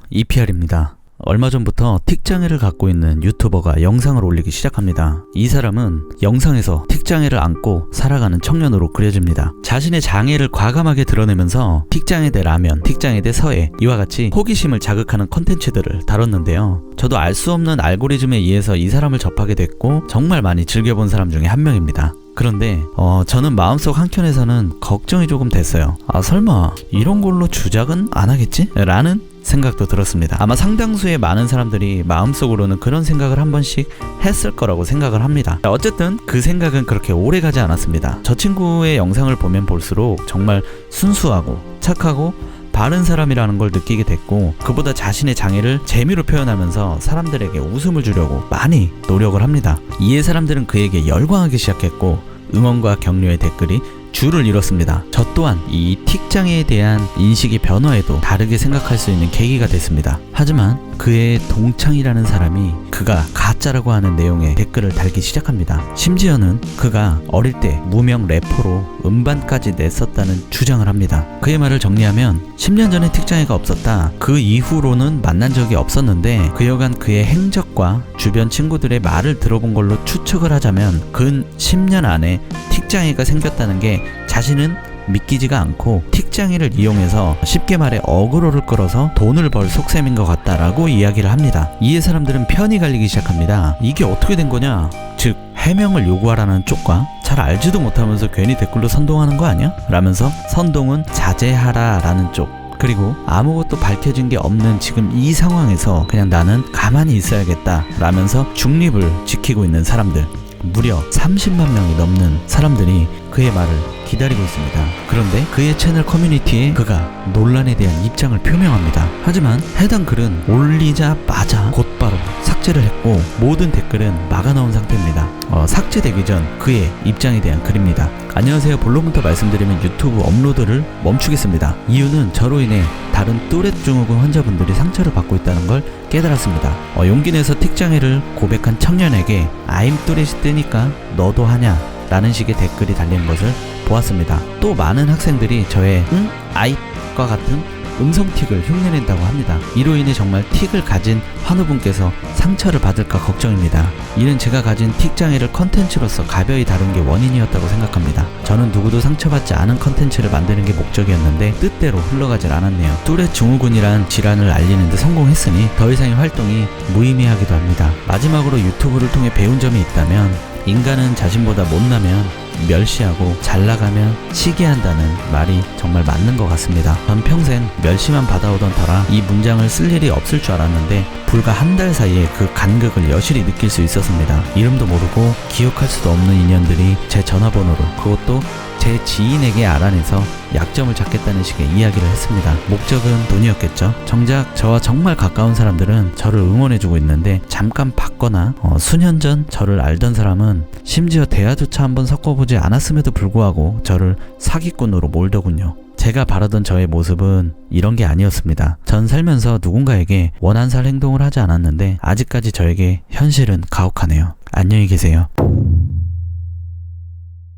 EPR입니다. 얼마 전부터 틱장애를 갖고 있는 유튜버가 영상을 올리기 시작합니다. 이 사람은 영상에서 틱장애를 안고 살아가는 청년으로 그려집니다. 자신의 장애를 과감하게 드러내면서 틱장애 대 라면, 틱장애 대 서예, 이와 같이 호기심을 자극하는 컨텐츠들을 다뤘는데요. 저도 알 수 없는 알고리즘에 의해서 이 사람을 접하게 됐고 정말 많이 즐겨본 사람 중에 한 명입니다. 그런데 저는 마음속 한켠에서는 걱정이 조금 됐어요. 설마 이런 걸로 주작은 안 하겠지? 라는 생각도 들었습니다. 아마 상당수의 많은 사람들이 마음속으로는 그런 생각을 한 번씩 했을 거라고 생각을 합니다. 어쨌든 그 생각은 그렇게 오래 가지 않았습니다. 저 친구의 영상을 보면 볼수록 정말 순수하고 착하고 바른 사람이라는 걸 느끼게 됐고, 그보다 자신의 장애를 재미로 표현하면서 사람들에게 웃음을 주려고 많이 노력을 합니다. 이에 사람들은 그에게 열광하기 시작했고 응원과 격려의 댓글이 줄을 이뤘습니다. 저 또한 이 틱장애에 대한 인식의 변화에도 다르게 생각할 수 있는 계기가 됐습니다. 하지만 그의 동창이라는 사람이 그가 가짜라고 하는 내용의 댓글을 달기 시작합니다. 심지어는 그가 어릴 때 무명 래퍼로 음반까지 냈었다는 주장을 합니다. 그의 말을 정리하면 10년 전에 틱장애가 없었다. 그 이후로는 만난 적이 없었는데 그여간 그의 행적과 주변 친구들의 말을 들어본 걸로 추측을 하자면 근 10년 안에 틱장애가 생겼다는 게 자신은 믿기지가 않고 틱장애를 이용해서 쉽게 말해 어그로를 끌어서 돈을 벌 속셈인 것 같다라고 이야기를 합니다. 이에 사람들은 편이 갈리기 시작합니다. 이게 어떻게 된 거냐? 즉 해명을 요구하라는 쪽과 잘 알지도 못하면서 괜히 댓글로 선동하는 거 아니야? 라면서 선동은 자제하라 라는 쪽, 그리고 아무것도 밝혀진 게 없는 지금 이 상황에서 그냥 나는 가만히 있어야겠다 라면서 중립을 지키고 있는 사람들, 무려 30만 명이 넘는 사람들이 그의 말을 기다리고 있습니다. 그런데 그의 채널 커뮤니티에 그가 논란에 대한 입장을 표명합니다. 하지만 해당 글은 올리자마자 곧바로 삭제를 했고 모든 댓글은 막아놓은 상태입니다. 삭제되기 전 그의 입장에 대한 글입니다. 안녕하세요. 본론부터 말씀드리면 유튜브 업로드를 멈추겠습니다. 이유는 저로 인해 다른 뚜렛 증후군 환자분들이 상처를 받고 있다는 걸 깨달았습니다. 용기 내서 틱장애를 고백한 청년에게 I'm 뚜렛이 뜨니까 너도 하냐? 라는 식의 댓글이 달리는 것을 보았습니다. 또 많은 학생들이 저의 응? 아잇과 같은 음성틱을 흉내낸다고 합니다. 이로 인해 정말 틱을 가진 환우분께서 상처를 받을까 걱정입니다. 이는 제가 가진 틱장애를 컨텐츠로서 가벼이 다룬 게 원인이었다고 생각합니다. 저는 누구도 상처받지 않은 컨텐츠를 만드는 게 목적이었는데 뜻대로 흘러가질 않았네요. 뚜렛 증후군이란 질환을 알리는 데 성공했으니 더 이상의 활동이 무의미하기도 합니다. 마지막으로 유튜브를 통해 배운 점이 있다면 인간은 자신보다 못나면 멸시하고 잘나가면 시기한다는 말이 정말 맞는 것 같습니다. 전 평생 멸시만 받아오던 터라 이 문장을 쓸 일이 없을 줄 알았는데 불과 한 달 사이에 그 간극을 여실히 느낄 수 있었습니다. 이름도 모르고 기억할 수도 없는 인연들이 제 전화번호로, 그것도 제 지인에게 알아내서 약점을 찾겠다는 식의 이야기를 했습니다. 목적은 돈이었겠죠. 정작 저와 정말 가까운 사람들은 저를 응원해주고 있는데 잠깐 봤거나 수년 전 저를 알던 사람은 심지어 대화조차 한번 섞어보지 않았음에도 불구하고 저를 사기꾼으로 몰더군요. 제가 바라던 저의 모습은 이런 게 아니었습니다. 전 살면서 누군가에게 원한살 행동을 하지 않았는데 아직까지 저에게 현실은 가혹하네요. 안녕히 계세요.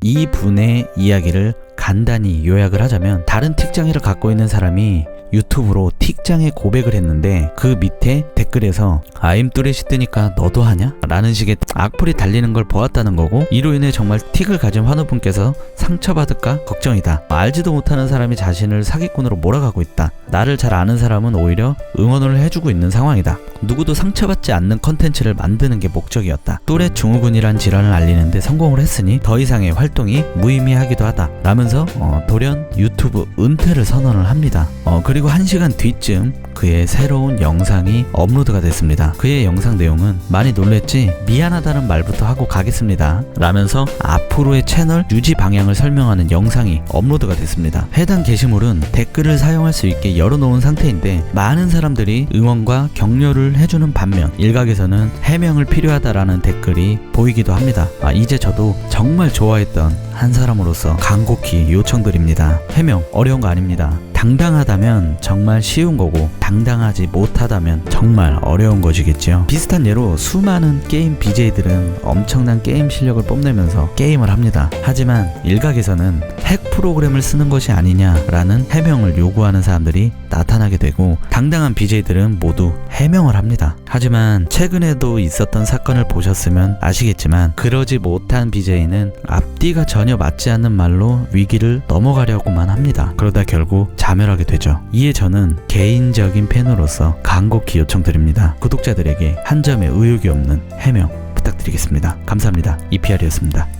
이 분의 이야기를 간단히 요약을 하자면, 다른 틱장애를 갖고 있는 사람이 유튜브로 틱장애 고백을 했는데 그 밑에 댓글에서 I'm 뚜렛이 뜨니까 너도 하냐? 라는 식의 악플이 달리는 걸 보았다는 거고, 이로 인해 정말 틱을 가진 환우분께서 상처받을까 걱정이다. 알지도 못하는 사람이 자신을 사기꾼으로 몰아가고 있다. 나를 잘 아는 사람은 오히려 응원을 해주고 있는 상황이다. 누구도 상처받지 않는 컨텐츠를 만드는 게 목적이었다. 뚜렛 증후군이란 질환을 알리는데 성공을 했으니 더 이상의 활동이 무의미하기도 하다 라면서 돌연 유튜브 은퇴를 선언을 합니다. 그리고 1시간 뒤쯤 그의 새로운 영상이 업로드가 됐습니다. 그의 영상 내용은 많이 놀랬지 미안하다는 말부터 하고 가겠습니다 라면서 앞으로의 채널 유지 방향을 설명하는 영상이 업로드가 됐습니다. 해당 게시물은 댓글을 사용할 수 있게 열어놓은 상태인데 많은 사람들이 응원과 격려를 해주는 반면 일각에서는 해명을 필요하다라는 댓글이 보이기도 합니다. 이제 저도 정말 좋아했던 한 사람으로서 간곡히 요청드립니다. 해명 어려운 거 아닙니다. 당당하다면 정말 쉬운 거고 당당하지 못하다면 정말 어려운 것이겠지요. 비슷한 예로 수많은 게임 BJ들은 엄청난 게임 실력을 뽐내면서 게임을 합니다. 하지만 일각에서는 핵 프로그램을 쓰는 것이 아니냐라는 해명을 요구하는 사람들이 나타나게 되고 당당한 BJ들은 모두 해명을 합니다. 하지만 최근에도 있었던 사건을 보셨으면 아시겠지만 그러지 못한 BJ는 앞뒤가 전혀 맞지 않는 말로 위기를 넘어가려고만 합니다. 그러다 결국 자멸하게 되죠. 이에 저는 개인적인 팬으로서 간곡히 요청드립니다. 구독자들에게 한 점의 의혹이 없는 해명 부탁드리겠습니다. 감사합니다. EPR이었습니다.